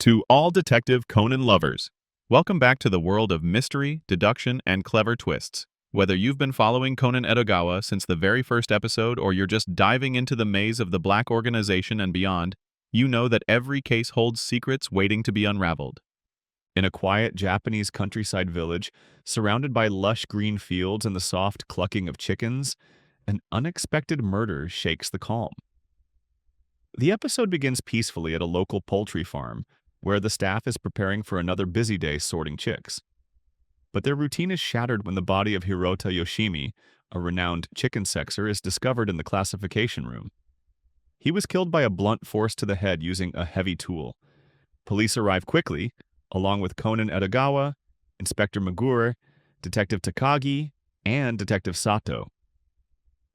To all Detective Conan lovers, welcome back to the world of mystery, deduction, and clever twists. Whether you've been following Conan Edogawa since the very first episode or you're just diving into the maze of the Black Organization and beyond, you know that every case holds secrets waiting to be unraveled. In a quiet Japanese countryside village, surrounded by lush green fields and the soft clucking of chickens, an unexpected murder shakes the calm. The episode begins peacefully at a local poultry farm, where the staff is preparing for another busy day sorting chicks. But their routine is shattered when the body of Hirota Yoshimi, a renowned chicken sexer, is discovered in the classification room. He was killed by a blunt force to the head using a heavy tool. Police arrive quickly, along with Conan Edogawa, Inspector Magure, Detective Takagi, and Detective Sato.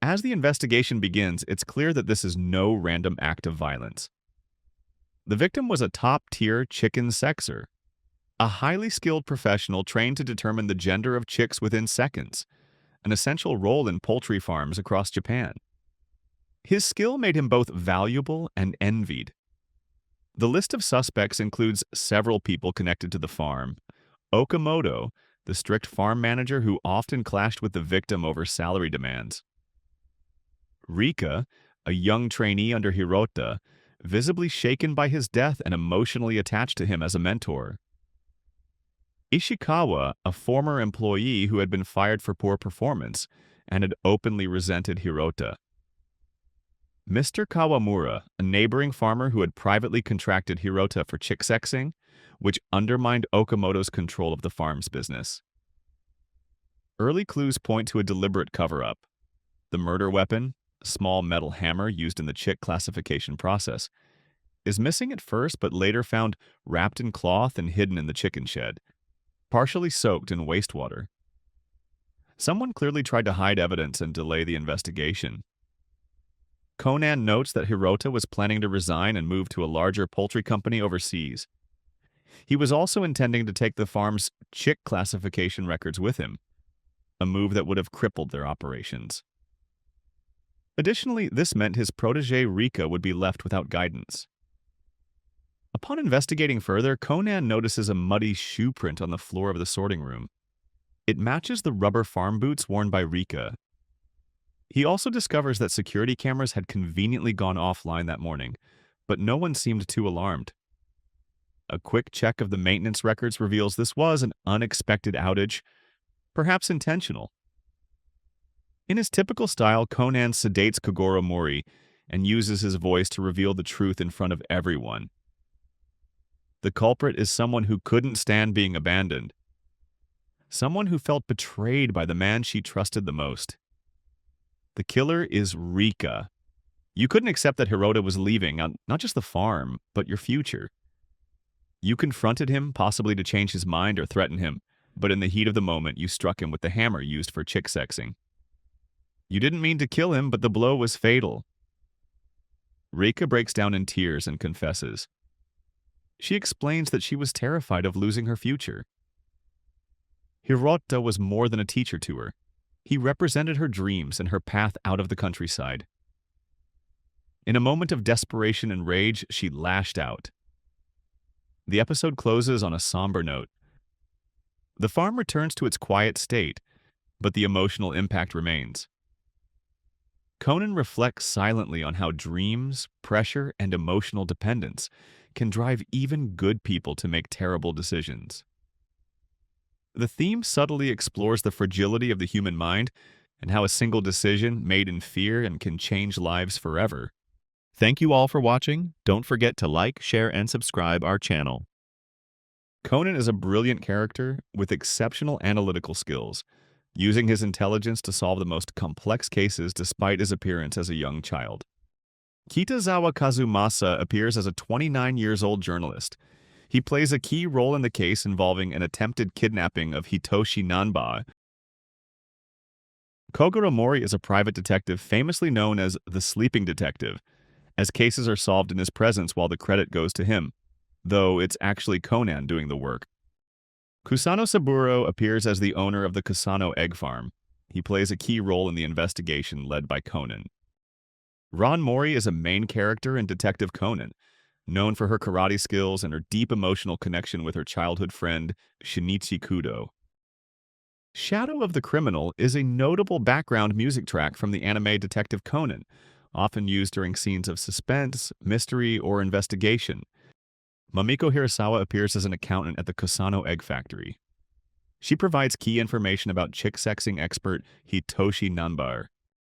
As the investigation begins, it's clear that this is no random act of violence. The victim was a top-tier chicken sexer, a highly skilled professional trained to determine the gender of chicks within seconds, an essential role in poultry farms across Japan. His skill made him both valuable and envied. The list of suspects includes several people connected to the farm. Okamoto, the strict farm manager who often clashed with the victim over salary demands. Rika, a young trainee under Hirota, visibly shaken by his death and emotionally attached to him as a mentor. Ishikawa, a former employee who had been fired for poor performance and had openly resented Hirota. Mr. Kawamura, a neighboring farmer who had privately contracted Hirota for chick sexing, which undermined Okamoto's control of the farm's business. Early clues point to a deliberate cover-up. The murder weapon, a small metal hammer used in the chick classification process, is missing at first but later found wrapped in cloth and hidden in the chicken shed, partially soaked in wastewater. Someone clearly tried to hide evidence and delay the investigation. Conan notes that Hirota was planning to resign and move to a larger poultry company overseas. He was also intending to take the farm's chick classification records with him, a move that would have crippled their operations. Additionally, this meant his protege Rika would be left without guidance. Upon investigating further, Conan notices a muddy shoe print on the floor of the sorting room. It matches the rubber farm boots worn by Rika. He also discovers that security cameras had conveniently gone offline that morning, but no one seemed too alarmed. A quick check of the maintenance records reveals this was an unexpected outage, perhaps intentional. In his typical style, Conan sedates Kogoro Mori and uses his voice to reveal the truth in front of everyone. The culprit is someone who couldn't stand being abandoned. Someone who felt betrayed by the man she trusted the most. The killer is Rika. You couldn't accept that Hirota was leaving, not just the farm, but your future. You confronted him, possibly to change his mind or threaten him, but in the heat of the moment, you struck him with the hammer used for chick sexing. You didn't mean to kill him, but the blow was fatal. Rika breaks down in tears and confesses. She explains that she was terrified of losing her future. Hirota was more than a teacher to her. He represented her dreams and her path out of the countryside. In a moment of desperation and rage, she lashed out. The episode closes on a somber note. The farm returns to its quiet state, but the emotional impact remains. Conan reflects silently on how dreams, pressure, and emotional dependence can drive even good people to make terrible decisions. The theme subtly explores the fragility of the human mind and how a single decision made in fear can change lives forever. Thank you all for watching. Don't forget to like, share, and subscribe our channel. Conan is a brilliant character with exceptional analytical skills, using his intelligence to solve the most complex cases despite his appearance as a young child. Kitazawa Kazumasa appears as a 29-year-old journalist. He plays a key role in the case involving an attempted kidnapping of Hitoshi Nanba. Kogoro Mori is a private detective famously known as the Sleeping Detective, as cases are solved in his presence while the credit goes to him, though it's actually Conan doing the work. Kusano Saburo appears as the owner of the Kusano egg farm. He plays a key role in the investigation led by Conan. Ron Mori is a main character in Detective Conan, known for her karate skills and her deep emotional connection with her childhood friend, Shinichi Kudo. Shadow of the Criminal is a notable background music track from the anime Detective Conan, often used during scenes of suspense, mystery, or investigation. Mamiko Hirasawa appears as an accountant at the Kusano Egg Factory. She provides key information about chick sexing expert Hitoshi Nanbar.